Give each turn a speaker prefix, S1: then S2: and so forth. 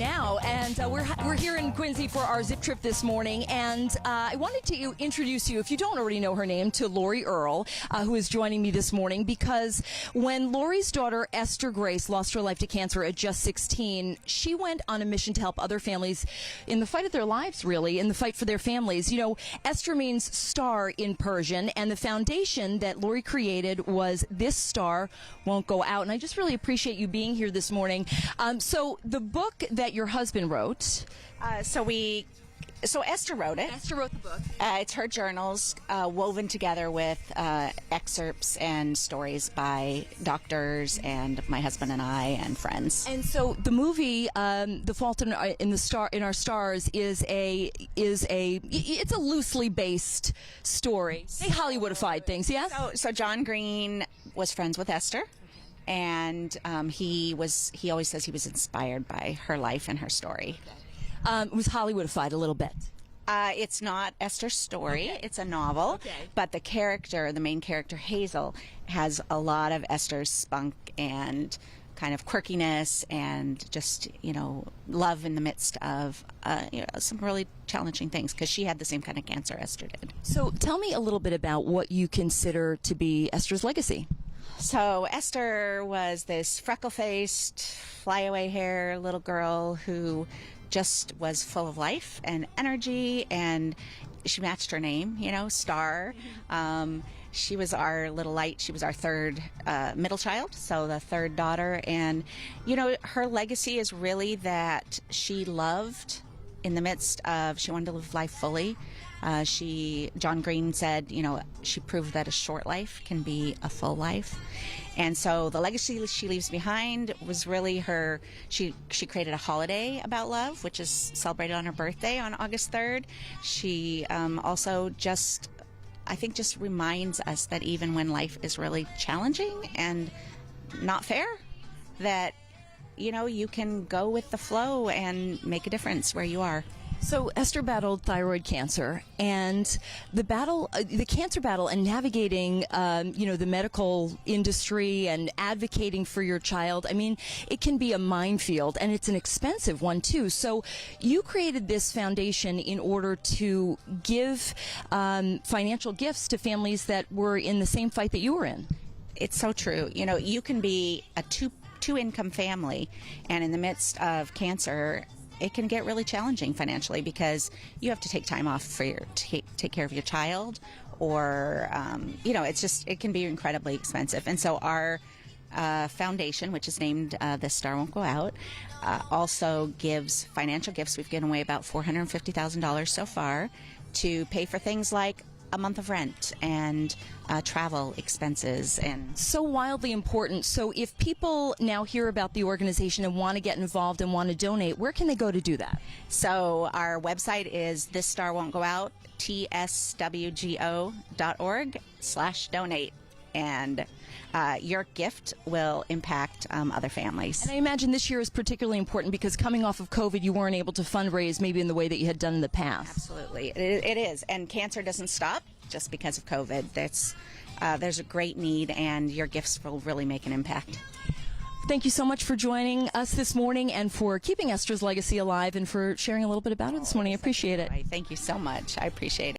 S1: now, and we're here in Quincy for our zip trip this morning, and I wanted to introduce you, if you don't already know her name, to Lori Earle, who is joining me this morning, because when Lori's daughter Esther Grace lost her life to cancer at just 16, she went on a mission to help other families in the fight of their lives, really, in the fight for their families. You know, Esther means star in Persian, and the foundation that Lori created was This Star Won't Go Out, and I just really appreciate you being here this morning. So the book that your husband wrote.
S2: So Esther wrote it.
S1: Esther wrote the book.
S2: It's her journals woven together with excerpts and stories by doctors and my husband and I and friends.
S1: And so the movie, The Fault in Our Stars, it's a loosely based story. They Hollywoodified things, yes?
S2: So John Green was friends with Esther. And he always says he was inspired by her life and her story.
S1: It was Hollywoodified a little bit.
S2: It's not Esther's story. Okay. It's a novel. Okay. But the main character, Hazel, has a lot of Esther's spunk and kind of quirkiness and just, love in the midst of, some really challenging things, because she had the same kind of cancer Esther did.
S1: So tell me a little bit about what you consider to be Esther's legacy.
S2: So Esther was this freckle-faced, flyaway hair little girl who just was full of life and energy, and she matched her name, Star. She was our little light. She was our third middle child, so the third daughter. And, her legacy is really that she loved in the midst of, she wanted to live life fully. John Green said, she proved that a short life can be a full life. And so the legacy she leaves behind was really she created a holiday about love, which is celebrated on her birthday on August 3rd. She also just reminds us that even when life is really challenging and not fair, that, you can go with the flow and make a difference where you are.
S1: So Esther battled thyroid cancer, and the cancer battle and navigating, the medical industry and advocating for your child. I mean, it can be a minefield, and it's an expensive one too. So you created this foundation in order to give financial gifts to families that were in the same fight that you were in.
S2: It's so true. You can be a two-income family, and in the midst of cancer, it can get really challenging financially, because you have to take time off to take care of your child, or it can be incredibly expensive. And so our foundation, which is named This Star Won't Go Out, also gives financial gifts. We've given away about $450,000 so far to pay for things like a month of rent and travel expenses. And
S1: so wildly important. So if people now hear about the organization and want to get involved and want to donate, where can they go to do that?
S2: So our website is This Star Won't Go Out, tswgo.org/donate. And your gift will impact other families.
S1: And I imagine this year is particularly important because coming off of COVID, you weren't able to fundraise maybe in the way that you had done in the past.
S2: Absolutely. It is. And cancer doesn't stop just because of COVID. There's a great need, and your gifts will really make an impact.
S1: Thank you so much for joining us this morning and for keeping Esther's legacy alive and for sharing a little bit about it this morning. I appreciate it.
S2: Thank you so much. I appreciate it.